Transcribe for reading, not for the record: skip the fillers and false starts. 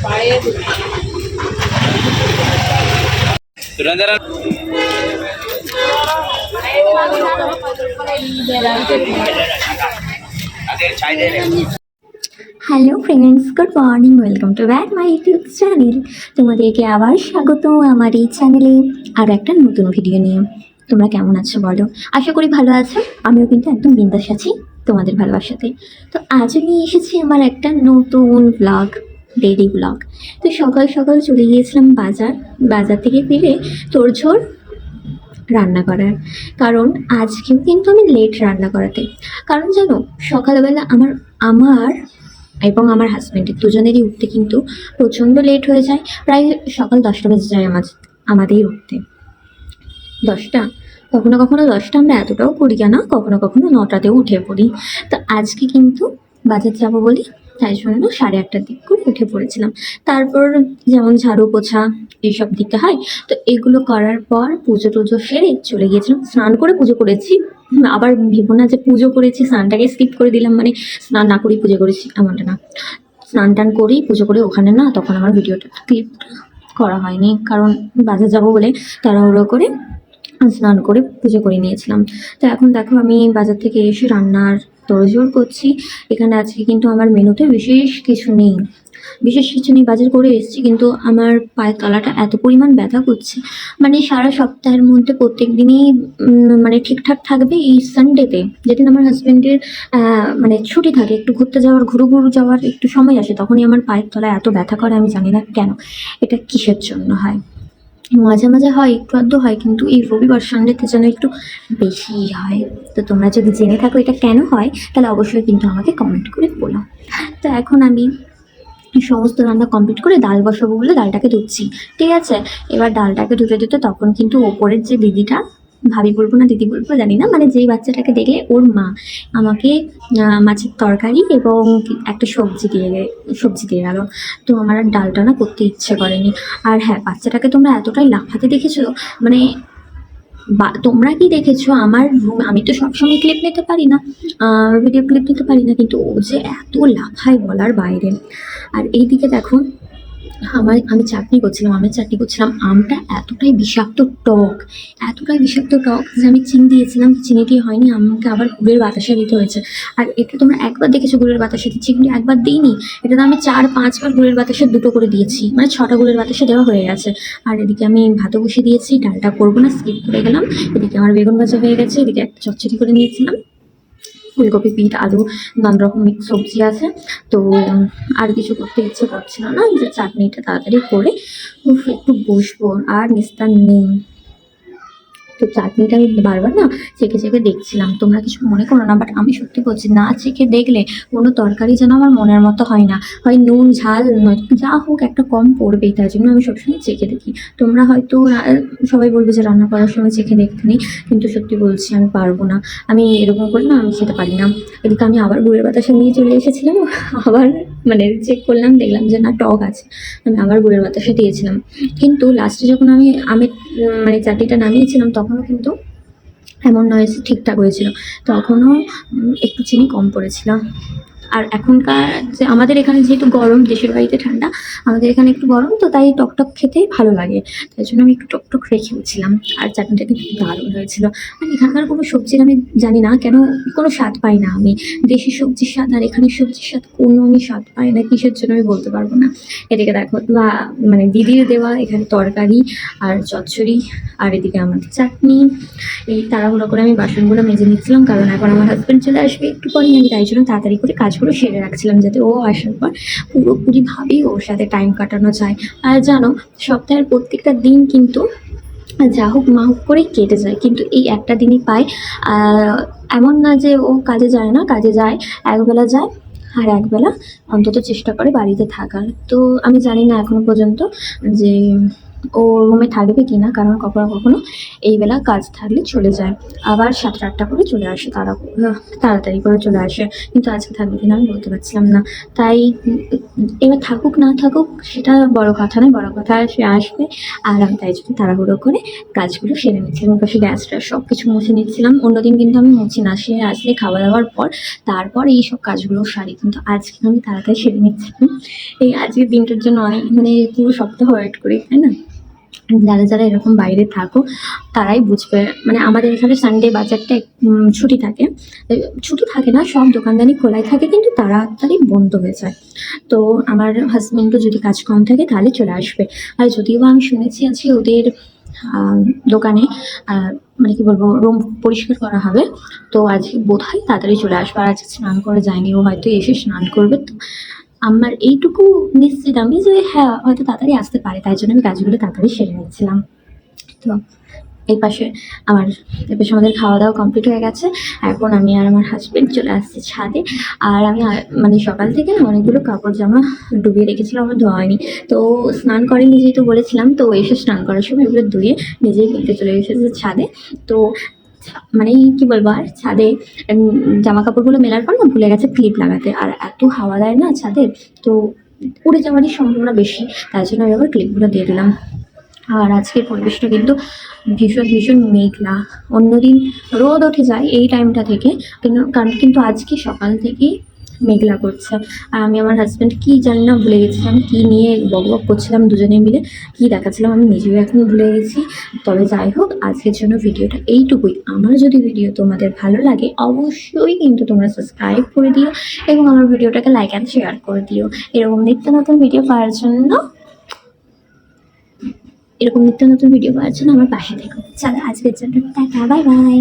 Hello friends, good morning, welcome to back my YouTube channel. তোমাদেরকে আবার স্বাগত আমার এই চ্যানেলে আর একটা নতুন ভিডিও নিয়ে। তোমরা কেমন আছো বলো? আশা করি ভালো আছো। আমিও কিন্তু একদম বিন্দাস আছি তোমাদের ভালোবাসাতে। তো আজ নিয়ে এসেছি আমার একটা নতুন ব্লগ, ডেইলি ব্লগ। তো সকাল সকাল চলে গিয়েছিলাম বাজার থেকে ফিরে তোড়ঝোড় রান্না করার। কারণ আজকেও কিন্তু আমি লেট রান্না করাতে, কারণ জানো সকালবেলা আমার আমার এবং আমার হাজব্যান্ডের দুজনেরই উঠতে কিন্তু প্রচণ্ড লেট হয়ে যায়। প্রায় সকাল 10টা বেজে যায় আমাদের উঠতে। 10টা, কখনো কখনো 10টা, আমরা এতটাও করি না, কখনো কখনো 9টাতেও উঠে পড়ি। তো আজকে কিন্তু বাজার যাবো বলি, তাই জন্য 8:30টার দিক করে উঠে পড়েছিলাম। তারপর যেমন ঝাড়ু পোছা এইসব দিতে হয়, তো এগুলো করার পর পুজো টুজো সেরে চলে গিয়েছিলাম। স্নান করে পুজো করেছি, আবার ভেবো না যে পুজো করেছি স্নানটাকে স্কিপ করে দিলাম, মানে স্নান না করেই পুজো করেছি এমনটা না। স্নান টান করেই পুজো করে ওখানে না, তখন আমার ভিডিওটা ক্লিপ করা হয়নি, কারণ বাজার যাবো বলে তাড়াহুড়ো করে স্নান করে পুজো করে নিয়েছিলাম। তো এখন দেখো আমি বাজার থেকে এসে রান্নার তোড়জোড় করছি। এখানে আজকে কিন্তু আমার মেনুতে বিশেষ কিছু নেই, বাজার করে এসেছি, কিন্তু আমার পায়ের তলাটা এত পরিমাণ ব্যথা করছে, মানে সারা সপ্তাহের মধ্যে প্রত্যেক দিনই মানে ঠিকঠাক থাকবে। এই সানডেতে যেদিন আমার হাজব্যান্ডের মানে ছুটি থাকে, একটু ঘুরতে যাওয়ার ঘুরু যাওয়ার একটু সময় আসে, তখনই আমার পায়ের তলায় এত ব্যথা করে। আমি জানি না কেন, এটা কিসের জন্য হয়। মাঝে মাঝে হয়, একটু আধটু হয়, কিন্তু এই রবিবার সানডেতে যেন একটু বেশিই হয়। তো তোমরা যদি জেনে থাকো এটা কেন হয়, তাহলে অবশ্যই কিন্তু আমাকে কমেন্ট করে বলো। তো এখন আমি সমস্ত রান্না কমপ্লিট করে ডাল বসাবো বলে ডালটাকে ধুচ্ছি, ঠিক আছে। এবার ডালটাকে ধুতে ধুতে তখন কিন্তু ওপরের যে দিদিটা, ভাবি বলবো না দিদি বলবো জানি না, মানে যেই বাচ্চাটাকে দেখলে ওর মা আমাকে মাছের তরকারি এবং একটা সবজি দিয়ে গেল। তো আমার আর ডালটা না করতে ইচ্ছে করেনি। আর হ্যাঁ, বাচ্চাটাকে তোমরা এতটাই লাফাতে দেখেছো, মানে তোমরা কি দেখেছো আমার রুম? আমি তো সবসময় ক্লিপ নিতে পারি না, ভিডিও ক্লিপ নিতে পারি না, কিন্তু ও যে এত লাফায় বলার বাইরে। আর এইদিকে দেখো আমি চাটনি করছিলাম, আমটা এতটাই বিষাক্ত টক যে আমি চিনি দিয়েছিলাম, চিনি দিয়ে হয়নি, আমাকে আবার গুড়ের বাতাসা দিতে হয়েছে। আর এটা তোমরা একবার দেখেছো গুড়ের বাতাসা দিচ্ছি, কিন্তু একবার দিইনি, এটা তো আমি 4-5বার গুড়ের বাতাসা দুটো করে দিয়েছি, মানে 6টা গুড়ের বাতাসা দেওয়া হয়ে গেছে। আর এদিকে আমি ভাতও বসিয়ে দিয়েছি, ডালটা করবো না, স্কিপ করে গেলাম। এদিকে আমার বেগুন ভাজা হয়ে গেছে, এদিকে একটা চচ্চড়ি করে নিয়েছিলাম, ফুলকপি, পিঠ, আলু, নানা রকম মিক্স সবজি আছে। তো আর কিছু করতে ইচ্ছে করছিল না, যে চাটনিটা তাড়াতাড়ি করে একটু বসবো, আর নিস্তার নেই। তো চাটনিটা আমি বারবার না চেখে চেখে দেখছিলাম, তোমরা কিছু মনে করো না, বাট আমি সত্যি বলছি, না চেখে দেখলে কোনো তরকারি যেন আমার মনের মতো হয় না, হয় নুন ঝাল নয় যা হোক একটা কম পড়বেই, তাই জন্য আমি সবসময় চেখে দেখি। তোমরা হয়তো সবাই বলবে যে রান্না করার সময় চেখে দেখতে নেই, কিন্তু সত্যি বলছি আমি পারবো না, আমি এরকম করে না আমি খেতে পারি না। এদিকে আমি আবার গুড়ের বাতাসা নিয়ে চলে এসেছিলাম, আবার মানে চেক করলাম, দেখলাম যে না টক আছে, আমি আবার গুড়ের বাতাসা দিয়েছিলাম। কিন্তু লাস্টে যখন আমি মানে চাটনিটা নামিয়েছিলাম, তখনও কিন্তু এমন নয় যে ঠিকঠাক হয়েছিল, তখনও একটু চিনি কম পড়েছিল। আর এখনকার যে আমাদের এখানে যেহেতু গরম, দেশের বাড়িতে ঠান্ডা, আমাদের এখানে একটু গরম, তো তাই টকটক খেতে ভালো লাগে, তাই জন্য আমি একটু টকটক রেখেওছিলাম। আর চাটনিটা কিন্তু দারুণ হয়েছিল। আর এখানকার কোনো সবজির আমি জানি না কেন কোনো স্বাদ পাই না, আমি দেশি সবজির স্বাদ আর এখানে সবজির স্বাদ কোনো আমি স্বাদ পাই না, কিসের জন্য আমি বলতে পারবো না। এদিকে দেখো মানে দিদির দেওয়া এখানে তরকারি আর চচ্চড়ি, আর এদিকে আমাদের চাটনি। এই তাড়াহুড়ো করে আমি বাসনগুলো মেজে নিচ্ছিলাম, কারণ এখন আমার হাজব্যান্ড চলে আসবে একটু পরেই, আমি তাই জন্য তাড়াতাড়ি করে কাজগুলো সেরে রাখছিলাম, যাতে ও আসার পর পুরোপুরিভাবেই ওর সাথে টাইম কাটানো যায়। আর জানো, সপ্তাহের প্রত্যেকটা দিন কিন্তু যা হোক মা হোক করে কেটে যায়, কিন্তু এই একটা দিনই পায়। এমন না যে ও কাজে যায় না, কাজে যায়, একবেলা যায় আর একবেলা অন্তত চেষ্টা করে বাড়িতে থাকার। তো আমি জানি না এখনো পর্যন্ত যে ও রুমে থাকবে কি না, কারণ কখনো কখনো এই বেলা কাজ থাকলে চলে যায়, আবার 7টা 8টা করে চলে আসে, তাড়াতাড়ি করে চলে আসে। কিন্তু আজকে থাকবে কিনা আমি বলতে পারছিলাম না। তাই এবার থাকুক না থাকুক সেটা বড় কথা নয়, বড় কথা সে আসবে। আর আমি তাই জন্য তাড়াহুড়ো করে কাজগুলো সেরে নিচ্ছিলাম, পাশে গ্যাসটা সব কিছু মুছে নিচ্ছিলাম। অন্যদিন কিন্তু আমি মুছি না, সে আসলে খাওয়া দাওয়ার পর তারপর এই সব কাজগুলো সারি, কিন্তু আজকে আমি তাড়াতাড়ি সেরে নিচ্ছিলাম। এই আজকের দিনটার জন্য অনেক মানে পুরো সপ্তাহ ওয়েট করি, তাই না? যারা যারা এরকম বাইরে থাকো তারাই বুঝবে। মানে আমাদের এখানে সানডে বাজারটা ছুটি থাকে। ছুটি থাকে না, সব দোকানদানি খোলাই থাকে, কিন্তু তাড়াতাড়ি বন্ধ হয়ে যায়। তো আমার হাজবেন্ডও যদি কাজ কম থাকে তাহলে চলে আসবে। আর যদিও বা আমি শুনেছি আজকে ওদের আহ, দোকানে মানে কি বলবো, রুম পরিষ্কার করা হবে। তো আজকে বোধহয় তাড়াতাড়ি চলে আসবে। আর আজকে স্নান করে যায়নি, ও হয়তো এসে স্নান করবে। তো আমার এইটুকু নিশ্চিত আমি যে হ্যাঁ হয়তো তাড়াতাড়ি আসতে পারে, তাই জন্য আমি কাজগুলো তাড়াতাড়ি সেরে নিচ্ছিলাম। তো এই পাশে আমার এই পাশে আমাদের খাওয়া দাওয়া কমপ্লিট হয়ে গেছে। এখন আমি আর আমার হাজবেন্ড চলে আসছি ছাদে। আর আমি মানে সকাল থেকে না অনেকগুলো কাপড় জামা ডুবিয়ে রেখেছিলাম, আমার ধোয়া হয়নি। তো স্নান করেনি যেহেতু বলেছিলাম, তো এসে স্নান করার সময় এগুলো ধুয়ে নিজেই কিনতে চলে এসেছে ছাদে। তো মানে কি বলবো, আর ছাদে জামা কাপড়গুলো মেলার পর না ভুলে গেছে ক্লিপ লাগাতে, আর এত হাওয়া দেয় না ছাদে, তো উড়ে যাওয়ারই সম্ভাবনা বেশি। তাই জন্য আমি আবার ক্লিপগুলো দিয়ে দিলাম। আর আজকের পরিবেশটা কিন্তু ভীষণ ভীষণ মেঘলা। অন্যদিন রোদ উঠে যায় এই টাইমটা থেকে, কিন্তু আজকে সকাল থেকেই মেঘলা করছে। আর আমি আমার হাজব্যান্ড কি জানি না ভুলে গেছিলাম, কি নিয়ে বক বক করছিলাম দুজনে মিলে, কি দেখাচ্ছিলাম আমি নিজেও এখন ভুলে গেছি। তবে যাই হোক, আজকের জন্য ভিডিওটা এইটুকুই। আমার যদি ভিডিও তোমাদের ভালো লাগে অবশ্যই কিন্তু তোমরা সাবস্ক্রাইব করে দিও, এবং আমার ভিডিওটাকে লাইক অ্যান্ড শেয়ার করে দিও। নতুন ভিডিও পাওয়ার জন্য এরকম নিত্য নতুন ভিডিও পাওয়ার জন্য আমার পাশে থেকো। চলো আজকের জন্য টাটা, বাই বাই।